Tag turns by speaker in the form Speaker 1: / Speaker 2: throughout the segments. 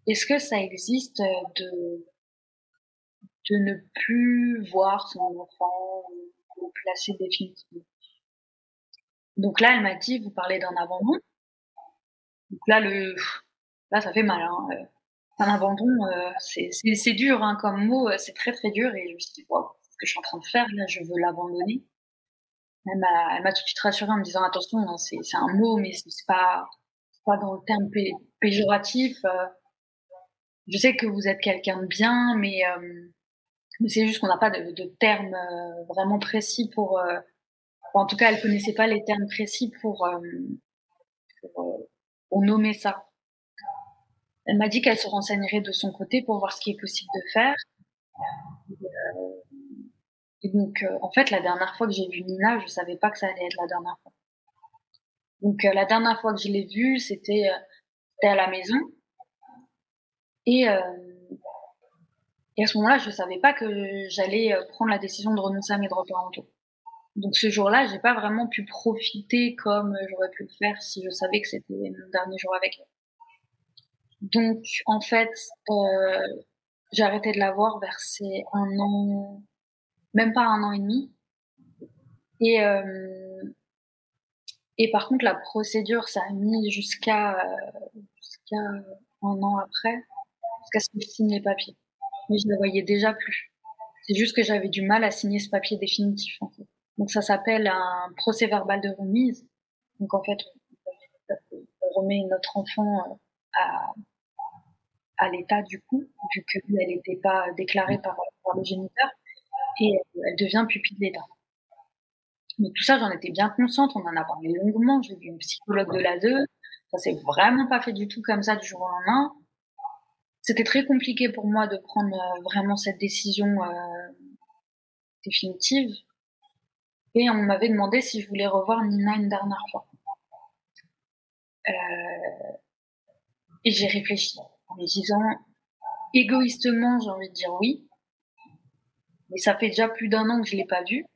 Speaker 1: est-ce que ça existe de ne plus voir son enfant ou placer définitivement? Donc là, elle m'a dit, vous parlez d'un abandon. Donc là, ça fait mal, hein. Un abandon, c'est dur, hein, comme mot, c'est très très dur. Et je me suis dit, wow, ce que je suis en train de faire là, je veux l'abandonner. Elle m'a tout de suite rassurée en me disant, attention, hein, c'est un mot, mais c'est pas dans le terme péjoratif. Je sais que vous êtes quelqu'un de bien, mais c'est juste qu'on n'a pas de termes vraiment précis en tout cas, elle connaissait pas les termes précis pour nommer ça. Elle m'a dit qu'elle se renseignerait de son côté pour voir ce qui est possible de faire. Et donc, en fait, la dernière fois que j'ai vu Nina, je savais pas que ça allait être la dernière fois. Donc, la dernière fois que je l'ai vue, c'était à la maison. Et, euh, et à ce moment-là, je savais pas que j'allais prendre la décision de renoncer à mes droits parentaux. Donc, ce jour-là, j'ai pas vraiment pu profiter comme j'aurais pu le faire si je savais que c'était mon dernier jour avec elle. Donc, en fait, j'ai arrêté de la voir vers ses 1 an, même pas 1 an et demi. Et, et par contre, la procédure, ça a mis jusqu'à 1 an après, jusqu'à ce que je signe les papiers. Mais je ne la voyais déjà plus. C'est juste que j'avais du mal à signer ce papier définitif, en fait. Donc ça s'appelle un procès verbal de remise. Donc en fait, on remet notre enfant à l'état du coup, vu qu'elle n'était pas déclarée par le géniteur, et elle devient pupille de l'État. Mais tout ça, j'en étais bien consciente, on en a parlé longuement, j'ai vu une psychologue de l'ASE, ça s'est vraiment pas fait du tout comme ça du jour au lendemain. C'était très compliqué pour moi de prendre vraiment cette décision définitive. Et on m'avait demandé si je voulais revoir Nina une dernière fois. Et j'ai réfléchi en me disant, égoïstement, j'ai envie de dire oui, mais ça fait déjà plus d'1 an que je l'ai pas vue.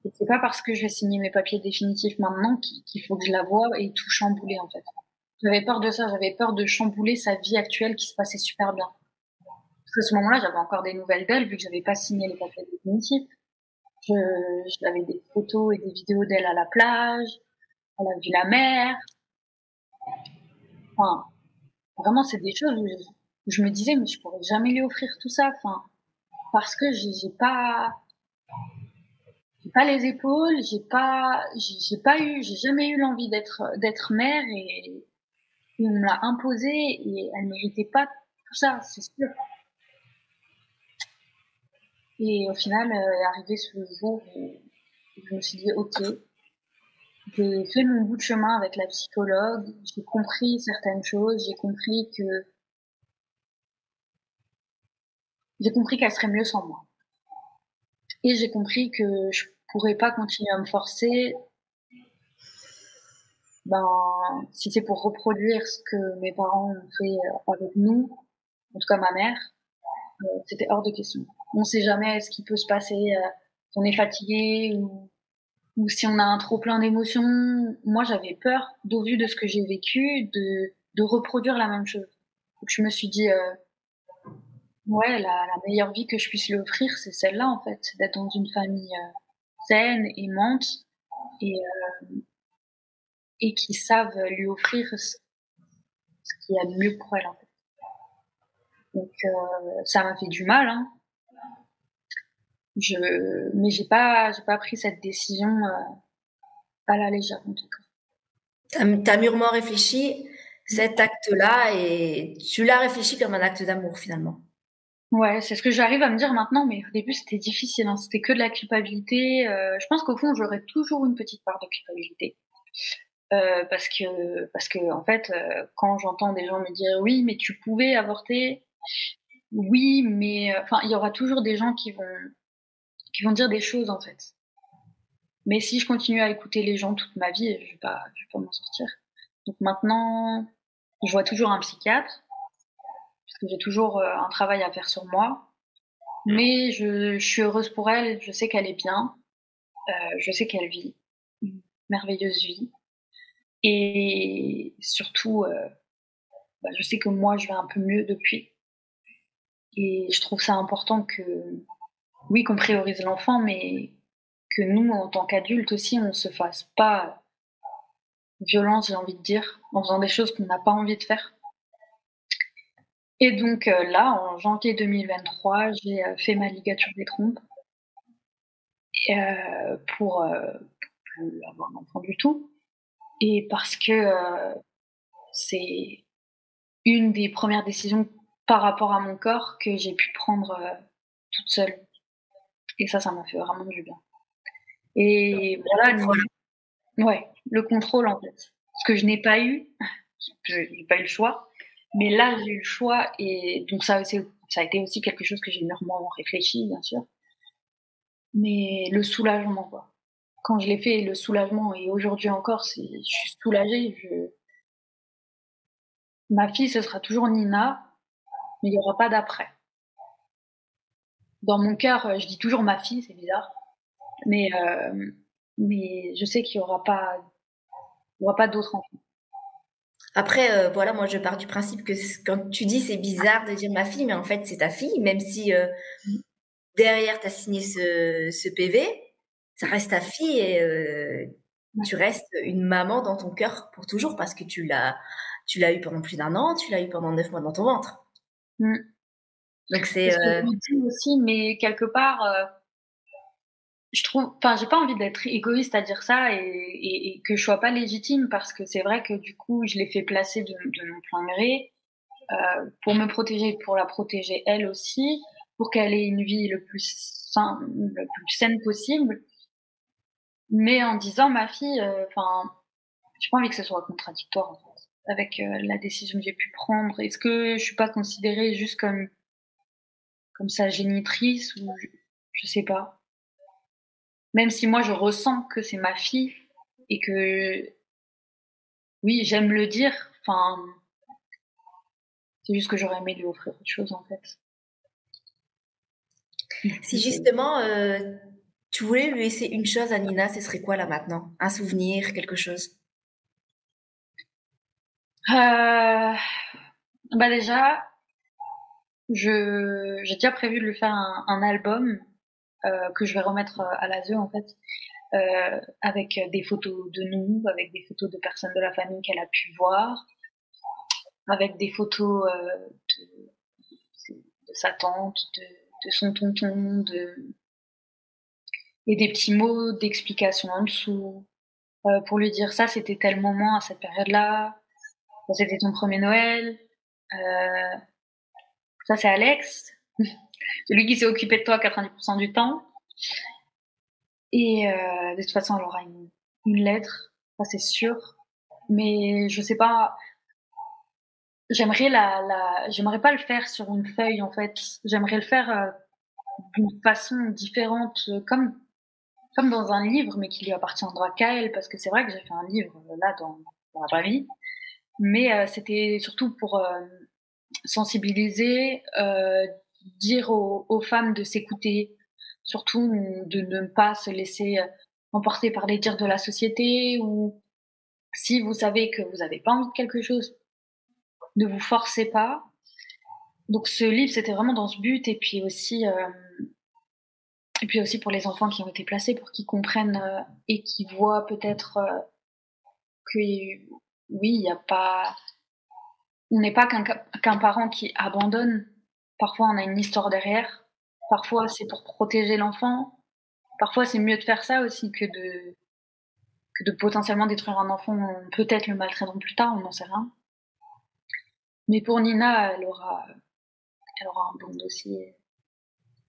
Speaker 1: Et c'est pas parce que je vais signer mes papiers définitifs maintenant qu'il faut que je la voie et tout chambouler, en fait. J'avais peur de ça, j'avais peur de chambouler sa vie actuelle qui se passait super bien. Parce qu'à ce moment-là, j'avais encore des nouvelles d'elle, vu que j'avais pas signé les papiers définitifs. J'avais des photos et des vidéos d'elle à la plage, elle a vu la mer. Enfin, vraiment, c'est des choses où je me disais, mais je pourrais jamais lui offrir tout ça. Enfin, parce que j'ai pas les épaules, j'ai jamais eu l'envie d'être mère et on me l'a imposé et elle méritait pas tout ça, c'est sûr. Et au final, est arrivé ce jour où je me suis dit, ok, j'ai fait mon bout de chemin avec la psychologue, j'ai compris certaines choses, j'ai compris qu'elle serait mieux sans moi. Et j'ai compris que je pourrais pas continuer à me forcer, si c'est pour reproduire ce que mes parents ont fait avec nous, en tout cas ma mère, c'était hors de question. On sait jamais ce qui peut se passer, si on est fatigué ou si on a un trop plein d'émotions. Moi, j'avais peur, au vu de ce que j'ai vécu, de reproduire la même chose. Donc je me suis dit, ouais, la meilleure vie que je puisse lui offrir, c'est celle-là en fait, d'être dans une famille saine, aimante et, et qui savent lui offrir ce qu'il y a de mieux pour elle en fait. Donc ça m'a fait du mal, hein. Mais j'ai pas pris cette décision à la légère en tout cas.
Speaker 2: T'as mûrement réfléchi cet acte-là et tu l'as réfléchi comme un acte d'amour finalement.
Speaker 1: Ouais, c'est ce que j'arrive à me dire maintenant, mais au début c'était difficile, hein. C'était que de la culpabilité. Je pense qu'au fond j'aurais toujours une petite part de culpabilité. Parce que en fait, quand j'entends des gens me dire oui, mais tu pouvais avorter, oui, mais enfin, il y aura toujours des gens qui vont dire des choses en fait. Mais si je continue à écouter les gens toute ma vie, je vais pas m'en sortir. Donc maintenant, je vois toujours un psychiatre parce que j'ai toujours un travail à faire sur moi. Mais je suis heureuse pour elle. Je sais qu'elle est bien. Je sais qu'elle vit une merveilleuse vie. Et surtout, je sais que moi, je vais un peu mieux depuis. Et je trouve ça important que, oui, qu'on priorise l'enfant, mais que nous, en tant qu'adultes aussi, on se fasse pas violence, j'ai envie de dire, en faisant des choses qu'on n'a pas envie de faire. Et donc là, en janvier 2023, j'ai fait ma ligature des trompes pour plus avoir d'enfant du tout. Et parce que c'est une des premières décisions par rapport à mon corps que j'ai pu prendre toute seule. Et ça m'a fait vraiment du bien. Et voilà, ouais, le contrôle en fait. Ce que je n'ai pas eu, j'ai pas eu le choix. Mais là, j'ai eu le choix et donc ça a été aussi quelque chose que j'ai mûrement réfléchi, bien sûr. Mais le soulagement, quoi. Quand je l'ai fait, le soulagement, et aujourd'hui encore, je suis soulagée. Ma fille, ce sera toujours Nina, mais il n'y aura pas d'après. Dans mon cœur, je dis toujours ma fille, c'est bizarre. Mais je sais qu'il n'y aura pas d'autres enfants.
Speaker 2: Après, voilà, moi je pars du principe que quand tu dis c'est bizarre de dire ma fille, mais en fait c'est ta fille, même si derrière tu as signé ce PV, ça reste ta fille et tu restes une maman dans ton cœur pour toujours parce que tu l'as eu pendant plus d'1 an, tu l'as eu pendant 9 mois dans ton ventre.
Speaker 1: Mm.
Speaker 2: Donc
Speaker 1: c'est ce que je me dis aussi, mais quelque part, je trouve, enfin, j'ai pas envie d'être égoïste à dire ça et que je sois pas légitime parce que c'est vrai que du coup, je l'ai fait placer de mon plein gré pour me protéger, pour la protéger elle aussi, pour qu'elle ait une vie le plus saine possible. Mais en disant ma fille, enfin, j'ai pas envie que ce soit contradictoire en fait, avec la décision que j'ai pu prendre. Est-ce que je suis pas considérée juste comme sa génitrice ou je sais pas. Même si moi je ressens que c'est ma fille et que oui, j'aime le dire, enfin, c'est juste que j'aurais aimé lui offrir autre chose en fait.
Speaker 2: Si justement tu voulais lui laisser une chose à Nina, ce serait quoi là maintenant? Un souvenir, quelque chose?
Speaker 1: Déjà, j'ai déjà prévu de lui faire un album que je vais remettre à l'ASE en fait, avec des photos de nous, avec des photos de personnes de la famille qu'elle a pu voir, avec des photos de sa tante, de son tonton, et des petits mots d'explication en dessous pour lui dire ça c'était tel moment à cette période-là, ça c'était ton premier Noël, ça c'est Alex, celui qui s'est occupé de toi 90% du temps. Et de toute façon elle aura une lettre, ça c'est sûr. Mais je sais pas, j'aimerais j'aimerais pas le faire sur une feuille en fait. J'aimerais le faire d'une façon différente, comme dans un livre, mais qui lui appartiendra qu'à elle, parce que c'est vrai que j'ai fait un livre là dans la vraie vie, mais c'était surtout pour sensibiliser, dire aux femmes de s'écouter, surtout de ne pas se laisser emporter par les dires de la société, ou si vous savez que vous n'avez pas envie de quelque chose, ne vous forcez pas. Donc ce livre, c'était vraiment dans ce but, et puis aussi pour les enfants qui ont été placés, pour qu'ils comprennent et qu'ils voient peut-être que oui, il n'y a pas, on n'est pas qu'un parent qui abandonne. Parfois, on a une histoire derrière. Parfois, c'est pour protéger l'enfant. Parfois, c'est mieux de faire ça aussi que de potentiellement détruire un enfant, peut-être le maltraitant plus tard, on n'en sait rien. Mais pour Nina, elle aura un bon dossier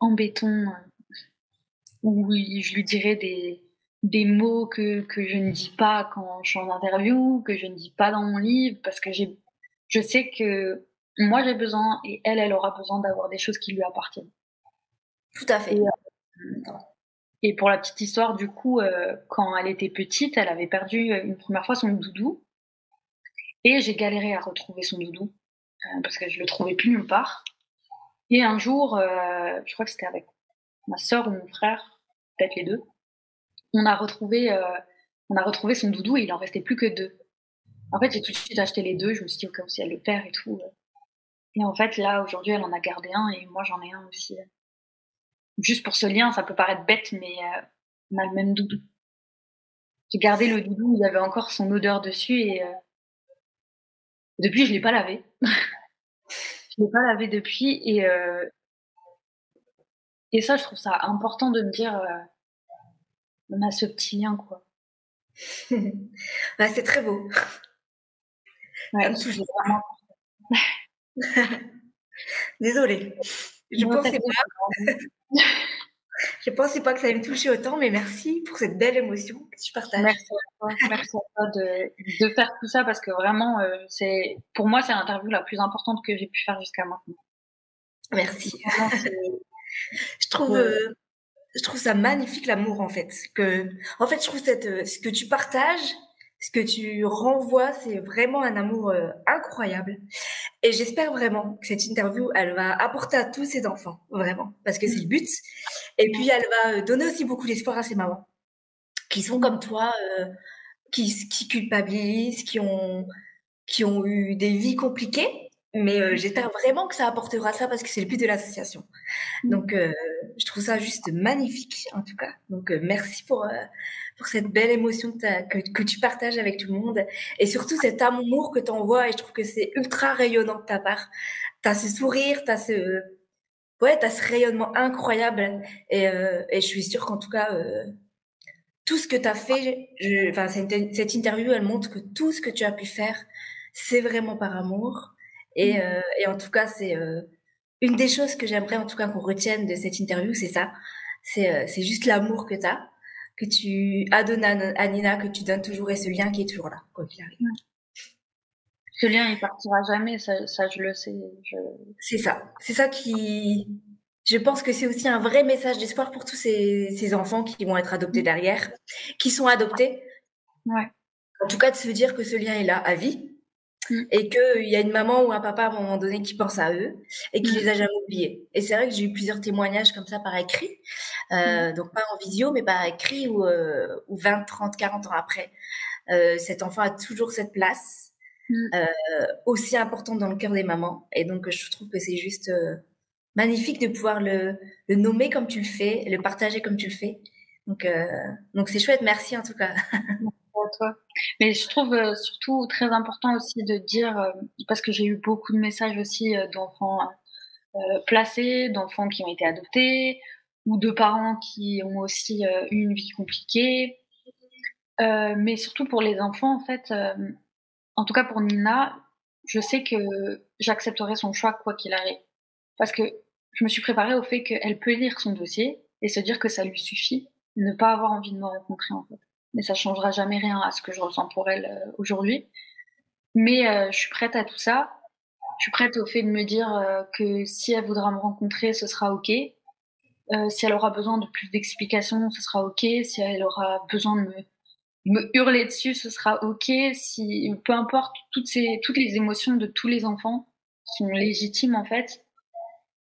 Speaker 1: en béton où je lui dirai des mots que je ne dis pas quand je suis en interview, que je ne dis pas dans mon livre, parce que je sais que moi j'ai besoin et elle aura besoin d'avoir des choses qui lui appartiennent.
Speaker 2: Tout à fait.
Speaker 1: Et pour la petite histoire, du coup, quand elle était petite, elle avait perdu une première fois son doudou. Et j'ai galéré à retrouver son doudou, parce que je le trouvais plus nulle part. Et un jour, je crois que c'était avec ma sœur ou mon frère, peut-être les deux, on a retrouvé son doudou et il en restait plus que 2. En fait, j'ai tout de suite acheté les deux. Je me suis dit, comme si elle le perd et tout. Et en fait, là, aujourd'hui, elle en a gardé un et moi, j'en ai un aussi. Juste pour ce lien, ça peut paraître bête, mais on a le même doudou. J'ai gardé le doudou, il y avait encore son odeur dessus et depuis, je l'ai pas lavé. Je l'ai pas lavé depuis et ça, je trouve ça important de me dire, on a ce petit lien, quoi.
Speaker 2: Bah, c'est très beau.
Speaker 1: Ouais,
Speaker 2: Ça me touche.
Speaker 1: vraiment.
Speaker 2: Désolée. Je
Speaker 1: Moi,
Speaker 2: je pensais pas que ça allait me toucher autant, mais merci pour cette belle émotion que tu partages.
Speaker 1: Merci à toi de faire tout ça parce que vraiment, pour moi, c'est l'interview la plus importante que j'ai pu faire jusqu'à maintenant.
Speaker 2: Merci.
Speaker 1: Vraiment,
Speaker 2: Je trouve ça magnifique l'amour en fait. Je trouve ce que tu partages, ce que tu renvoies, c'est vraiment un amour incroyable. Et j'espère vraiment que cette interview, elle va apporter à tous ces enfants, vraiment, parce que c'est le but. Et puis elle va donner aussi beaucoup d'espoir à ces mamans qui sont comme toi, qui culpabilisent, qui ont eu des vies compliquées. Mais j'espère vraiment que ça apportera ça parce que c'est le but de l'association. Donc, je trouve ça juste magnifique, en tout cas. Donc, merci pour cette belle émotion que tu partages avec tout le monde. Et surtout, cet amour que tu envoies. Et je trouve que c'est ultra rayonnant de ta part. Tu as ce sourire, t'as ce rayonnement incroyable. Et je suis sûre qu'en tout cas, tout ce que tu as fait, cette interview, elle montre que tout ce que tu as pu faire, c'est vraiment par amour. Et en tout cas, c'est une des choses que j'aimerais en tout cas qu'on retienne de cette interview, c'est ça. C'est juste l'amour que tu as, que tu as donné à Nina, que tu donnes toujours et ce lien qui est toujours là, quoi qu'il arrive.
Speaker 1: Ce lien, il partira jamais, ça je le sais.
Speaker 2: C'est ça. C'est ça qui... Je pense que c'est aussi un vrai message d'espoir pour tous ces enfants qui vont être adoptés derrière, qui sont adoptés.
Speaker 1: Ouais.
Speaker 2: En tout cas, de se dire que ce lien est là à vie. Et qu'il y a une maman ou un papa à un moment donné qui pense à eux et qui les a jamais oubliés. Et c'est vrai que j'ai eu plusieurs témoignages comme ça par écrit, donc pas en visio, mais par écrit ou 20, 30, 40 ans après. Cet enfant a toujours cette place aussi importante dans le cœur des mamans. Et donc, je trouve que c'est juste magnifique de pouvoir le nommer comme tu le fais, le partager comme tu le fais. Donc c'est chouette. Merci en tout cas.
Speaker 1: À toi. Mais je trouve surtout très important aussi de dire, parce que j'ai eu beaucoup de messages aussi d'enfants placés, d'enfants qui ont été adoptés, ou de parents qui ont aussi eu une vie compliquée. Mais surtout pour les enfants, en fait, en tout cas pour Nina, je sais que j'accepterai son choix quoi qu'il arrive. Parce que je me suis préparée au fait qu'elle peut lire son dossier et se dire que ça lui suffit, ne pas avoir envie de me rencontrer en fait. Mais ça changera jamais rien à ce que je ressens pour elle aujourd'hui. Mais je suis prête à tout ça. Je suis prête au fait de me dire que si elle voudra me rencontrer, ce sera ok. Si elle aura besoin de plus d'explications, ce sera ok. Si elle aura besoin de me hurler dessus, ce sera ok. Si, peu importe, toutes les émotions de tous les enfants sont légitimes en fait.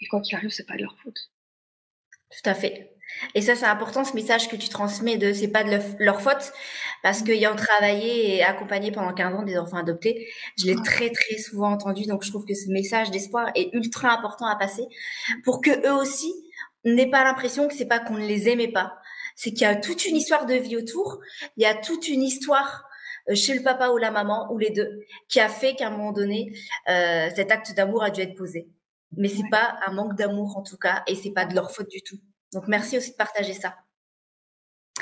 Speaker 1: Et quoi qu'il arrive, c'est pas de leur faute.
Speaker 2: Tout à fait. Et ça, c'est important, ce message que tu transmets de c'est pas de leur faute, parce qu'ayant travaillé et accompagné pendant 15 ans des enfants adoptés, je l'ai très, très souvent entendu. Donc, je trouve que ce message d'espoir est ultra important à passer pour que eux aussi n'aient pas l'impression que c'est pas qu'on ne les aimait pas. C'est qu'il y a toute une histoire de vie autour. Il y a toute une histoire chez le papa ou la maman, ou les deux, qui a fait qu'à un moment donné, cet acte d'amour a dû être posé. Mais c'est pas un manque d'amour en tout cas, et c'est pas de leur faute du tout. Donc merci aussi de partager ça.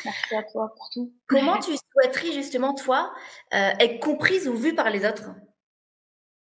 Speaker 1: Merci à toi pour tout.
Speaker 2: Comment tu souhaiterais justement toi être comprise ou vue par les autres?